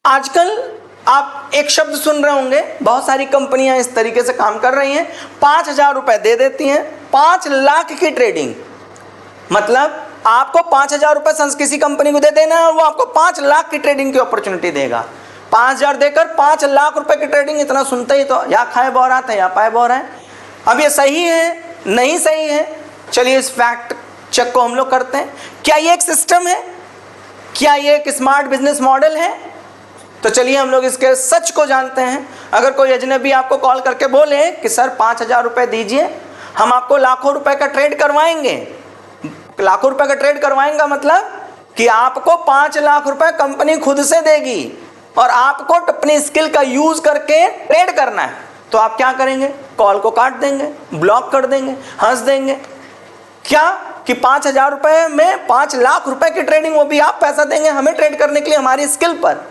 आजकल आप एक शब्द सुन रहे होंगे, बहुत सारी कंपनियां इस तरीके से काम कर रही हैं, 5,000 रुपए दे देती हैं, 5 लाख की ट्रेडिंग। मतलब आपको 5,000 रुपए किसी कंपनी को दे देना है और वो आपको 5 लाख की ट्रेडिंग की अपॉर्चुनिटी देगा। 5,000 देकर 5 लाख रुपए की ट्रेडिंग, इतना सुनते ही तो या खाए बौरात है या पाए बौरा है। अब ये सही है नहीं सही है, चलिए इस फैक्ट चेक को हम लोग करते हैं। क्या ये एक सिस्टम है? क्या ये एक स्मार्ट बिजनेस मॉडल है? तो चलिए हम लोग इसके सच को जानते हैं। अगर कोई अजनबी आपको कॉल करके बोले कि सर 5,000 रुपए दीजिए, हम आपको लाखों रुपए का ट्रेड करवाएंगे। लाखों रुपए का ट्रेड करवाएंगे मतलब कि आपको 5 लाख रुपए कंपनी खुद से देगी और आपको अपनी स्किल का यूज करके ट्रेड करना है। तो आप क्या करेंगे? कॉल को काट देंगे, ब्लॉक कर देंगे, हंस देंगे। क्या कि 5,000 रुपए में 5 लाख रुपए की ट्रेडिंग, वो भी आप पैसा देंगे हमें ट्रेड करने के लिए हमारी स्किल पर।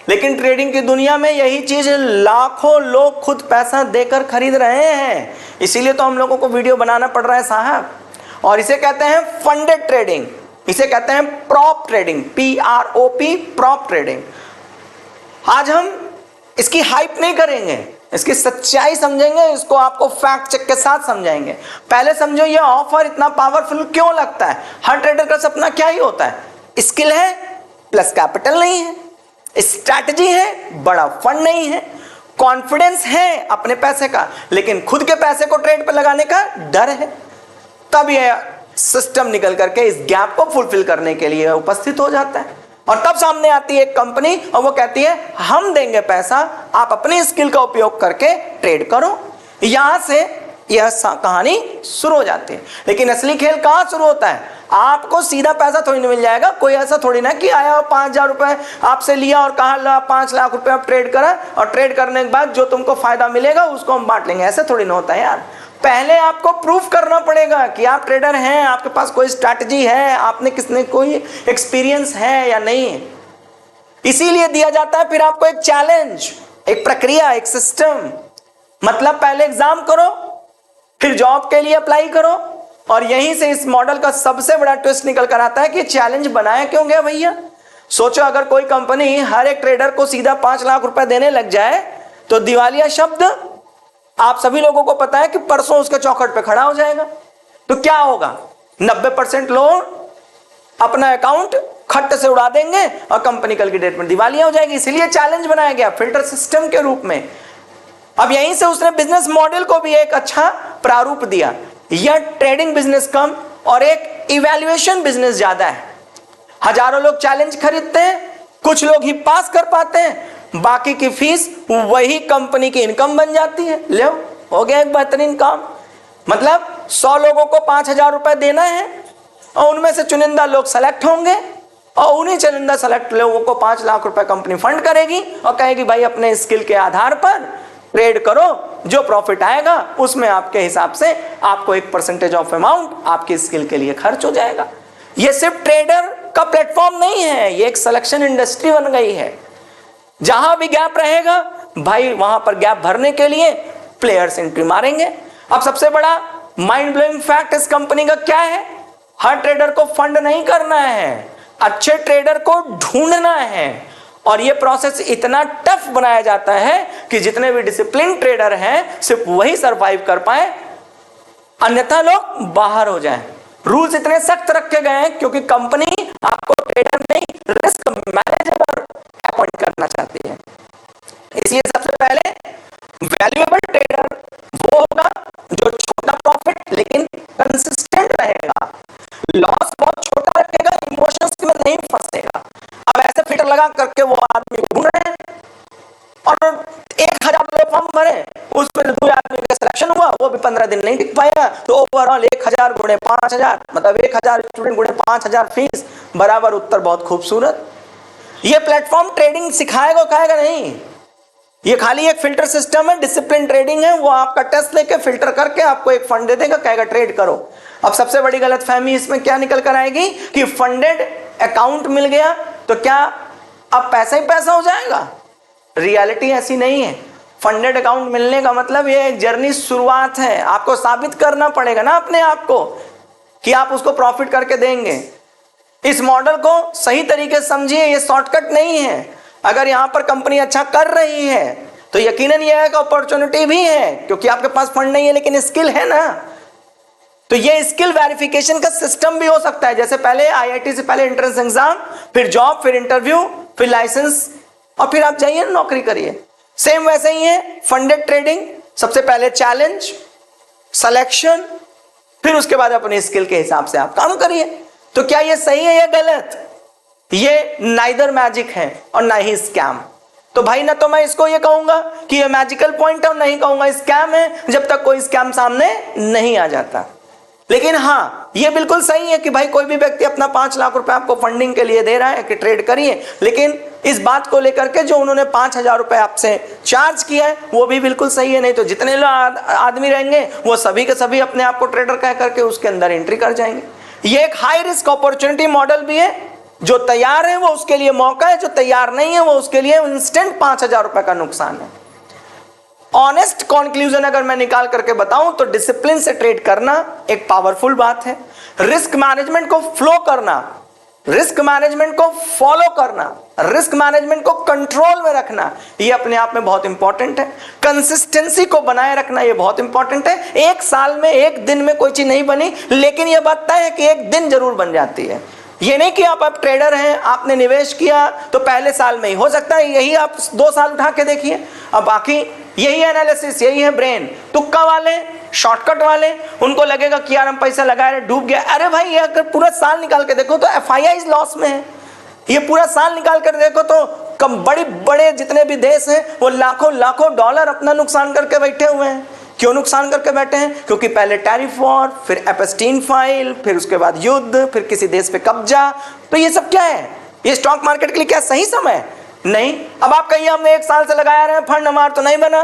लेकिन ट्रेडिंग की दुनिया में यही चीज लाखों लोग खुद पैसा देकर खरीद रहे हैं। इसीलिए तो हम लोगों को वीडियो बनाना पड़ रहा है साहब। और इसे कहते हैं फंडेड ट्रेडिंग, इसे कहते हैं prop trading, PROP, prop trading. आज हम इसकी हाइप नहीं करेंगे, इसकी सच्चाई समझेंगे, इसको आपको फैक्ट चेक के साथ समझाएंगे। पहले समझो ये ऑफर इतना पावरफुल क्यों लगता है। हर ट्रेडर का सपना क्या ही होता है? स्किल है प्लस कैपिटल नहीं है, स्ट्रैटेजी है, बड़ा फंड नहीं है, कॉन्फिडेंस है अपने पैसे का, लेकिन खुद के पैसे को ट्रेड पर लगाने का डर है। तब यह सिस्टम निकल करके इस गैप को फुलफिल करने के लिए उपस्थित हो जाता है। और तब सामने आती है एक कंपनी और वो कहती है हम देंगे पैसा, आप अपनी स्किल का उपयोग करके ट्रेड करो। यहां से यह कहानी शुरू हो जाती है। लेकिन असली खेल कहां शुरू होता है? आपको सीधा पैसा थोड़ी ना मिल जाएगा। कोई ऐसा थोड़ी ना कि आया 5,000 रुपए आपसे लिया और कहा ला 5 लाख रुपए आप ट्रेड करा और ट्रेड करने के बाद जो तुमको फायदा मिलेगा उसको हम बांट लेंगे। ऐसे थोड़ी ना होता है यार। पहले आपको प्रूफ करना पड़ेगा कि आप ट्रेडर हैं, आपके पास कोई स्ट्रैटेजी है, आपने किसने कोई एक्सपीरियंस है या नहीं है। इसीलिए दिया जाता है फिर आपको एक चैलेंज, एक प्रक्रिया, एक सिस्टम। मतलब पहले एग्जाम करो, फिर जॉब के लिए अप्लाई करो। और यहीं से इस मॉडल का सबसे बड़ा ट्विस्ट निकल कर आता है कि चैलेंज बनाया क्यों गया भैया। सोचो अगर कोई कंपनी हर एक ट्रेडर को सीधा 5 लाख रुपए देने लग जाए तो दिवालिया शब्द आप सभी लोगों को पता है कि परसों उसके चौखट पे खड़ा हो जाएगा। तो क्या होगा? 90% लोग अपना अकाउंट खट्ट से उड़ा देंगे और कंपनी कल की डेट में दिवालिया हो जाएगी। इसलिए चैलेंज बनाया गया फिल्टर सिस्टम के रूप में। अब यहीं से उसने बिजनेस मॉडल को भी एक अच्छा प्रारूप दिया। यह ट्रेडिंग बिजनेस कम और एक इवैल्यूएशन बिजनेस ज्यादा है। हजारों लोग चैलेंज खरीदते हैं, कुछ लोग ही पास कर पाते हैं, बाकी की फीस वही कंपनी की इनकम बन जाती है। ले हो गया एक बेहतरीन काम। मतलब 100 लोगों को 5,000 रुपए देना है और उनमें से चुनिंदा लोग सेलेक्ट होंगे और उन्हीं चुनिंदा सेलेक्ट लोगों को 5 लाख रुपए कंपनी फंड करेगी और कहेगी भाई अपने स्किल के आधार पर ट्रेड करो, जो प्रॉफिट आएगा उसमें आपके हिसाब से आपको एक परसेंटेज ऑफ अमाउंट आपकी स्किल के लिए खर्च हो जाएगा। ये सिर्फ ट्रेडर का प्लेटफॉर्म नहीं है, ये एक सिलेक्शन इंडस्ट्री बन गई है। जहां भी गैप रहेगा भाई वहां पर गैप भरने के लिए प्लेयर्स एंट्री मारेंगे। अब सबसे बड़ा माइंड ब्लोइंग फैक्ट इस कंपनी का क्या है? हर ट्रेडर को फंड नहीं करना है, अच्छे ट्रेडर को ढूंढना है। और यह प्रोसेस इतना टफ बनाया जाता है कि जितने भी डिसिप्लिन ट्रेडर हैं सिर्फ वही सरवाइव कर पाए, अन्यथा लोग बाहर हो जाएं। रूल्स इतने सख्त रखे गए हैं क्योंकि कंपनी आपको ट्रेडर नहीं रिस्क मैनेजर अपॉइंट करना चाहती है। इसलिए सबसे पहले वैल्यूएबल ट्रेडर वो होगा जो छोटा प्रॉफिट लेकिन कंसिस्टेंट रहेगा, लॉस बहुत छोटा रखेगा, इमोशंस में नहीं फंसेगा। अब ऐसे फिल्टर लगा करके वो आदमी ढूंढ रहे हैं और 1,000 लोग फॉर्म भरे, उसमें 2 आदमी का सिलेक्शन हुआ, वो भी 15 दिन नहीं टिक पाया। तो ओवरऑल 1,000 गुणे 5,000 मतलब 1,000 स्टूडेंट गुणे 5,000 फीस बराबर उत्तर बहुत खूबसूरत। ये प्लेटफॉर्म ट्रेडिंग सिखाएगा कहेगा नहीं, ये खाली एक फिल्टर सिस्टम है, डिसिप्लिन ट्रेडिंग है। वो आपका टेस्ट लेके फिल्टर करके आपको एक फंड दे देगा, कहेगा ट्रेड करो। अब सबसे बड़ी गलतफहमी इसमें क्या निकल कर आएगी कि फंडेड अकाउंट मिल गया तो क्या अब पैसा ही पैसा हो जाएगा? रियलिटी ऐसी नहीं है। फंडेड अकाउंट मिलने का मतलब ये एक जर्नी शुरुआत है। आपको साबित करना पड़ेगा ना अपने आप को कि आप उसको प्रॉफिट करके देंगे। इस मॉडल को सही तरीके से समझिए, ये शॉर्टकट नहीं है। अगर यहां पर कंपनी अच्छा कर रही है तो यकीनन यह एक अपॉर्चुनिटी भी है, क्योंकि आपके पास फंड नहीं है लेकिन स्किल है ना। तो ये स्किल वेरिफिकेशन का सिस्टम भी हो सकता है, जैसे पहले आईआईटी से पहले एंट्रेंस एग्जाम, फिर जॉब, फिर इंटरव्यू, फिर लाइसेंस, और फिर आप जाइए नौकरी करिए। सेम वैसे ही है फंडेड ट्रेडिंग, सबसे पहले चैलेंज, सिलेक्शन, फिर उसके बाद अपनी स्किल के हिसाब से आप काम करिए। तो क्या ये सही है या गलत? ये नाइदर मैजिक है और ना ही स्कैम। तो भाई ना तो मैं इसको ये कहूंगा कि ये मैजिकल पॉइंट है और नहीं कहूंगा स्कैम है, जब तक कोई स्कैम सामने नहीं आ जाता। लेकिन हाँ, ये बिल्कुल सही है कि भाई कोई भी व्यक्ति अपना 5 लाख रुपए आपको फंडिंग के लिए दे रहा है कि ट्रेड करिए, लेकिन इस बात को लेकर के जो उन्होंने 5,000 रुपए आपसे चार्ज किया है वो भी बिल्कुल सही है। नहीं तो जितने लोग आदमी रहेंगे वो सभी के सभी अपने आप को ट्रेडर कह करके उसके अंदर एंट्री कर जाएंगे। ये एक हाई रिस्क अपॉर्चुनिटी मॉडल भी है। जो तैयार है वो उसके लिए मौका है, जो तैयार नहीं है वो उसके लिए इंस्टेंट 5,000 रुपए का नुकसान है। ऑनेस्ट कंक्लूजन अगर मैं निकाल करके बताऊं तो डिसिप्लिन से ट्रेड करना एक पावरफुल बात है। रिस्क मैनेजमेंट को फ्लो करना, रिस्क मैनेजमेंट को फॉलो करना, रिस्क मैनेजमेंट को कंट्रोल में रखना, ये अपने आप में बहुत इंपॉर्टेंट है। कंसिस्टेंसी को बनाए रखना ये बहुत इंपॉर्टेंट है। एक साल में, एक दिन में कोई चीज नहीं बनी, लेकिन यह बात तय है कि एक दिन जरूर बन जाती है। ये नहीं कि आप ट्रेडर हैं, आपने निवेश किया तो पहले साल में ही हो सकता है, यही आप 2 साल उठा के देखिए। अब बाकी यही एनालिसिस, यही है ब्रेन। तुक्का वाले, शॉर्टकट वाले, उनको लगेगा कि यार हम पैसा लगा रहे, डूब गया। अरे भाई, ये अगर पूरा साल निकाल के देखो तो एफआईआई लॉस में है। ये पूरा साल निकाल कर देखो तो कम बड़े बड़े जितने भी देश हैं वो लाखों लाखों डॉलर अपना नुकसान करके बैठे हुए हैं। क्यों नुकसान करके बैठे हैं? क्योंकि पहले टैरिफ वॉर, फिर एपस्टीन फाइल, फिर उसके बाद युद्ध, फिर किसी देश पे कब्जा। तो ये सब क्या है? ये स्टॉक मार्केट के लिए क्या सही समय नहीं? अब आप कहिए हमने 1 साल से लगाया रहे फंड, हमारा तो नहीं बना,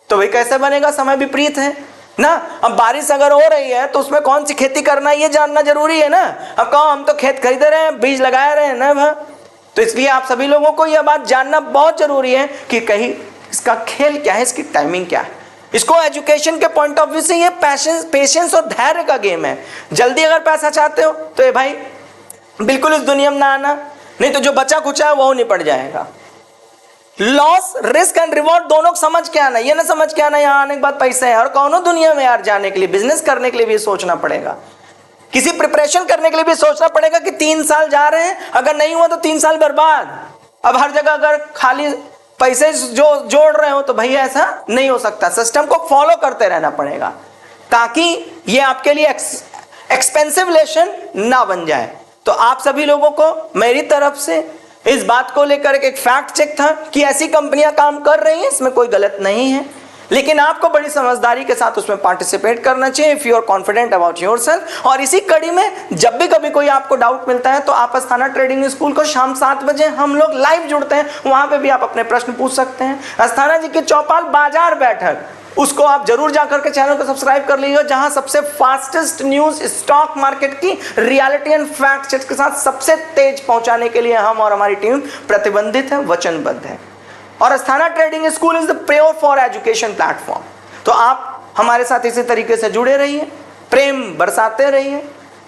तो भाई कैसे बनेगा? समय विपरीत है ना। अब बारिश अगर हो रही है तो उसमें कौन सी खेती करना है ये जानना जरूरी है ना। अब कहो हम तो खेत खरीद रहे हैं, बीज लगा रहे हैं ना भाई, तो इसलिए आप सभी लोगों को यह बात जानना बहुत जरूरी है कि कहीं इसका खेल क्या है, इसकी टाइमिंग क्या है। इसको एजुकेशन के पॉइंट ऑफ व्यू से ये पेशेंस और धैर्य का गेम है। जल्दी अगर पैसा चाहते हो तो ये भाई बिल्कुल इस दुनिया में ना आना, नहीं तो जो बचा खुचा है वो निपट जाएगा। लॉस, रिस्क एंड रिवॉर्ड दोनों समझ के आना, ये ना समझ के आना यहाँ आने के बाद पैसा है। और कौनो दुनिया में यार जाने के लिए, बिजनेस करने के लिए भी सोचना पड़ेगा, किसी प्रिपरेशन करने के लिए भी सोचना पड़ेगा कि 3 साल जा रहे हैं, अगर नहीं हुआ तो 3 साल बर्बाद। अब हर जगह अगर खाली पैसे जो जोड़ रहे हो तो भैया ऐसा नहीं हो सकता। सिस्टम को फॉलो करते रहना पड़ेगा ताकि ये आपके लिए एक्सपेंसिव लेशन ना बन जाए। तो आप सभी लोगों को मेरी तरफ से इस बात को लेकर एक फैक्ट चेक था कि ऐसी कंपनियां काम कर रही हैं, इसमें कोई गलत नहीं है, लेकिन आपको बड़ी समझदारी के साथ उसमें पार्टिसिपेट करना चाहिए if you are confident about yourself. और इसी कड़ी में जब भी कभी कोई आपको डाउट मिलता है तो आप अस्थाना ट्रेडिंग स्कूल को शाम 7 बजे हम लोग लाइव जुड़ते हैं, वहां पे भी आप अपने प्रश्न पूछ सकते हैं। अस्थाना जी की चौपाल बाजार बैठक, उसको आप जरूर जाकर के चैनल को सब्सक्राइब कर लीजिए, जहां सबसे फास्टेस्ट न्यूज स्टॉक मार्केट की रियलिटी एंड फैक्ट चेक के साथ सबसे तेज पहुंचाने के लिए हम और हमारी टीम प्रतिबंधित है, वचनबद्ध है। और Asthana trading school is the pure for education platform. तो आप हमारे साथ इसी तरीके से जुड़े रहिए, प्रेम बरसाते रहिए,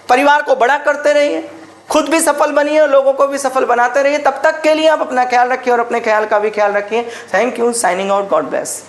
परिवार को बड़ा करते रहिए, खुद भी सफल बनिए और लोगों को भी सफल बनाते रहिए। तब तक के लिए आप अपना ख्याल रखिए और अपने ख्याल का भी ख्याल रखिए। Thank you, signing out, God bless.